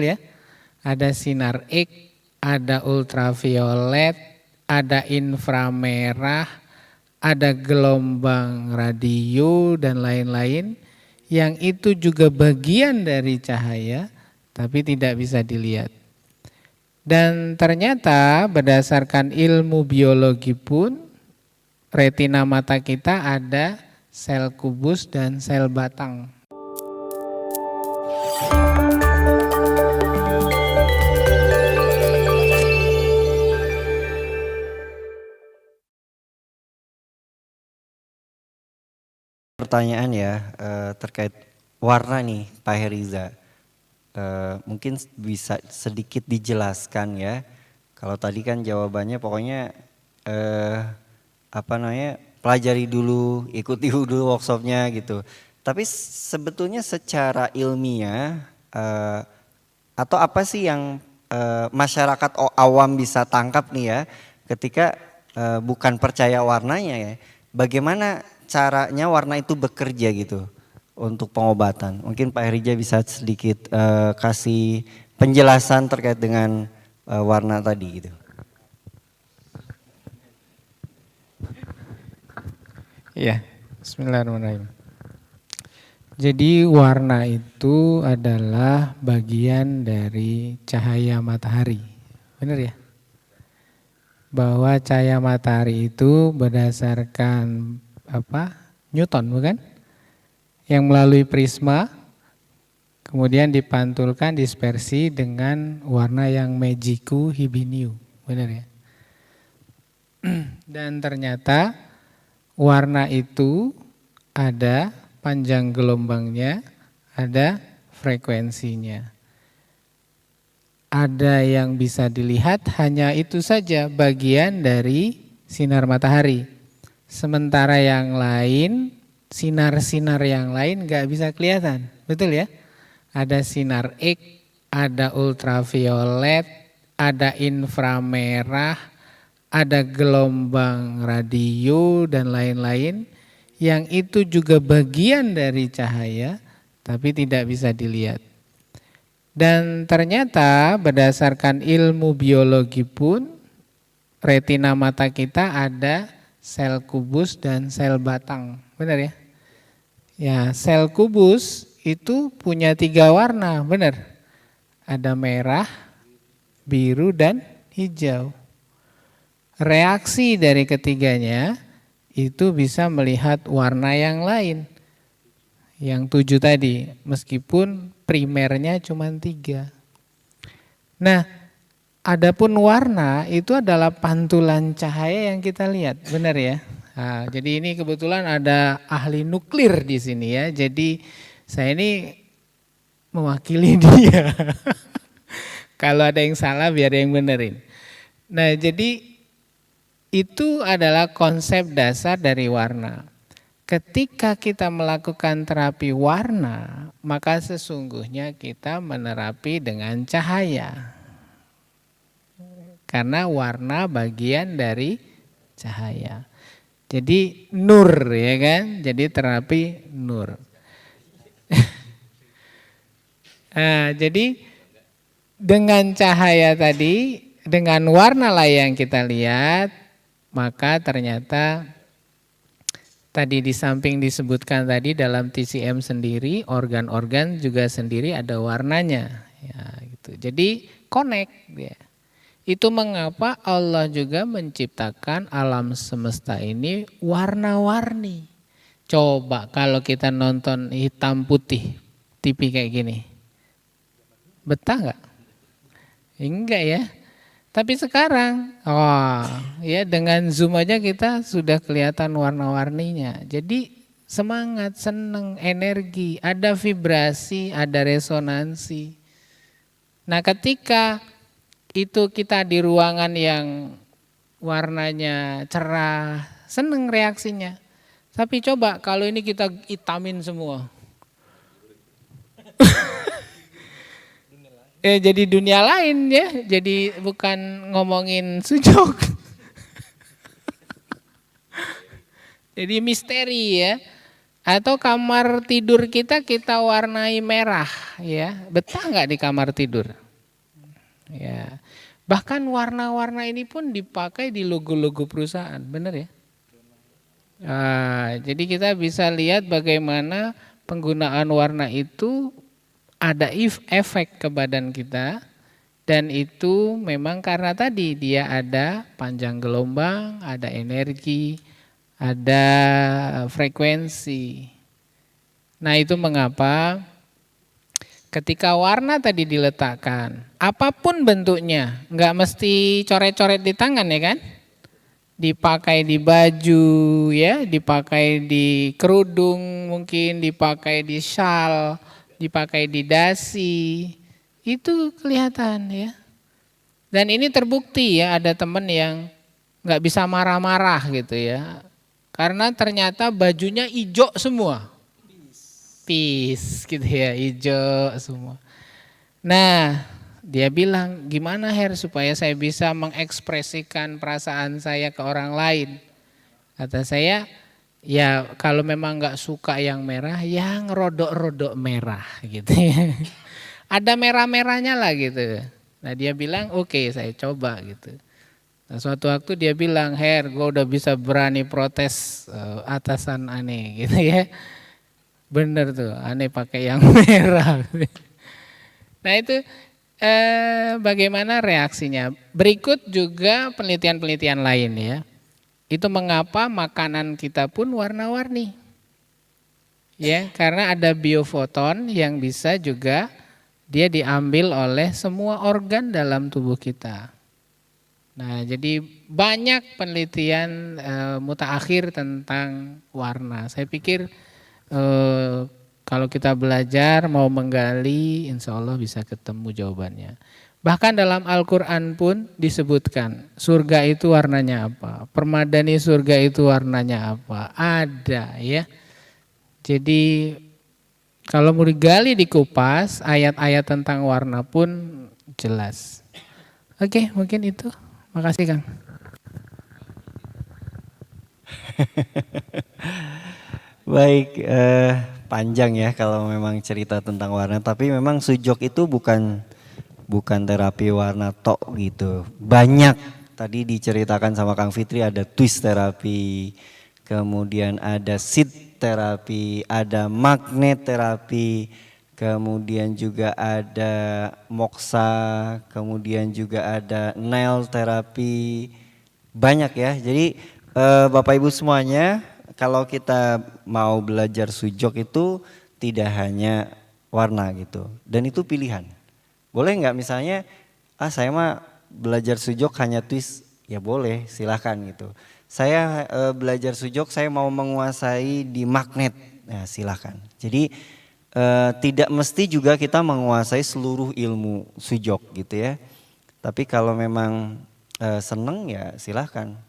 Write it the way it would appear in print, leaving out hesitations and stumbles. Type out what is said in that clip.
betul ya? Ada sinar X, ada ultraviolet, ada inframerah, ada gelombang radio dan lain-lain yang itu juga bagian dari cahaya tapi tidak bisa dilihat. Dan ternyata berdasarkan ilmu biologi pun retina mata kita ada sel kubus dan sel batang. Pertanyaan ya terkait warna nih Pak Heriza. Mungkin bisa sedikit dijelaskan ya. Kalau tadi kan jawabannya pokoknya pelajari dulu, ikuti dulu workshopnya gitu. Tapi sebetulnya secara ilmiah atau apa sih yang masyarakat awam bisa tangkap nih ya ketika bukan percaya warnanya ya. Bagaimana caranya warna itu bekerja gitu untuk pengobatan? Mungkin Pak Herija bisa sedikit kasih penjelasan terkait dengan warna tadi gitu. Ya, bismillahirrahmanirrahim. Jadi warna itu adalah bagian dari cahaya matahari. Benar ya? Bahwa cahaya matahari itu berdasarkan Newton bukan? Yang melalui prisma kemudian dipantulkan dispersi dengan warna yang magiku hibiniu, benar ya? Dan ternyata warna itu ada panjang gelombangnya, ada frekuensinya. Ada yang bisa dilihat hanya itu saja bagian dari sinar matahari. Sementara yang lain, sinar-sinar yang lain nggak bisa kelihatan, betul ya? Ada sinar X, ada ultraviolet, ada inframerah, ada gelombang radio dan lain-lain yang itu juga bagian dari cahaya tapi tidak bisa dilihat. Dan ternyata berdasarkan ilmu biologi pun retina mata kita ada sel kubus dan sel batang, benar ya? Ya, sel kubus itu punya 3 warna, benar? Ada merah, biru dan hijau. Reaksi dari ketiganya itu bisa melihat warna yang lain. Yang 7 tadi, meskipun primernya cuma 3. Nah, adapun warna itu adalah pantulan cahaya yang kita lihat, benar ya? Nah, jadi ini kebetulan ada ahli nuklir di sini ya. Jadi saya ini mewakili dia. Kalau ada yang salah biar yang benerin. Nah, jadi itu adalah konsep dasar dari warna. Ketika kita melakukan terapi warna, maka sesungguhnya kita menerapi dengan cahaya. Karena warna bagian dari cahaya. Jadi nur ya kan, jadi terapi nur. Nah, jadi dengan cahaya tadi, dengan warna lah yang kita lihat, maka ternyata tadi di samping disebutkan tadi dalam TCM sendiri, organ-organ juga sendiri ada warnanya. Ya, gitu. Jadi connect ya. Itu mengapa Allah juga menciptakan alam semesta ini warna-warni. Coba kalau kita nonton hitam putih TV kayak gini. Betah nggak? Enggak ya. Tapi sekarang, ya dengan zoom aja kita sudah kelihatan warna-warninya. Jadi semangat, seneng, energi, ada vibrasi, ada resonansi. Nah, ketika itu kita di ruangan yang warnanya cerah, seneng reaksinya. Tapi coba kalau ini kita hitamin semua. Jadi dunia lain ya, jadi bukan ngomongin sujud. Jadi misteri ya. Atau kamar tidur kita warnai merah, ya. Betah nggak di kamar tidur? Ya. Bahkan warna-warna ini pun dipakai di logo-logo perusahaan, benar ya? Nah, jadi kita bisa lihat bagaimana penggunaan warna itu ada efek ke badan kita, dan itu memang karena tadi dia ada panjang gelombang, ada energi, ada frekuensi. Nah, itu mengapa ketika warna tadi diletakkan, apapun bentuknya, nggak mesti coret-coret di tangan ya kan? Dipakai di baju ya, dipakai di kerudung mungkin, dipakai di syal, dipakai di dasi, itu kelihatan ya. Dan ini terbukti ya, ada teman yang nggak bisa marah-marah gitu ya, karena ternyata bajunya hijau semua, peace gitu ya, hijau semua. Nah, dia bilang, gimana Her supaya saya bisa mengekspresikan perasaan saya ke orang lain? Kata saya, ya kalau memang nggak suka yang merah, yang rodok-rodok merah gitu ya. Ada merah-merahnya lah gitu. Nah dia bilang oke, saya coba gitu. Nah, suatu waktu dia bilang, Her gue udah bisa berani protes atasan aneh gitu ya. Bener tuh, aneh pakai yang merah. Nah itu bagaimana reaksinya? Berikut juga penelitian-penelitian lain ya. Itu mengapa makanan kita pun warna-warni. Ya, karena ada biofoton yang bisa juga dia diambil oleh semua organ dalam tubuh kita. Nah, jadi banyak penelitian mutaakhir tentang warna. Saya pikir kalau kita belajar mau menggali, insya Allah bisa ketemu jawabannya. Bahkan dalam Al-Quran pun disebutkan surga itu warnanya apa, permadani surga itu warnanya apa, ada ya. Jadi kalau mau digali dikupas, ayat-ayat tentang warna pun jelas. Oke, mungkin itu. Makasih Kang. Baik, panjang ya kalau memang cerita tentang warna. Tapi memang sujok itu bukan terapi warna tok gitu. Banyak tadi diceritakan sama Kang Fitri, ada twist terapi, kemudian ada seed terapi, ada magnet terapi, kemudian juga ada moksa, kemudian juga ada nail terapi. Banyak ya. Jadi Bapak Ibu semuanya, kalau kita mau belajar sujok itu tidak hanya warna gitu. Dan itu pilihan. Boleh nggak misalnya, saya mah belajar sujok hanya twist, ya boleh, silahkan gitu. Saya belajar sujok, saya mau menguasai di magnet, ya silahkan. Jadi tidak mesti juga kita menguasai seluruh ilmu sujok gitu ya. Tapi kalau memang seneng ya silahkan.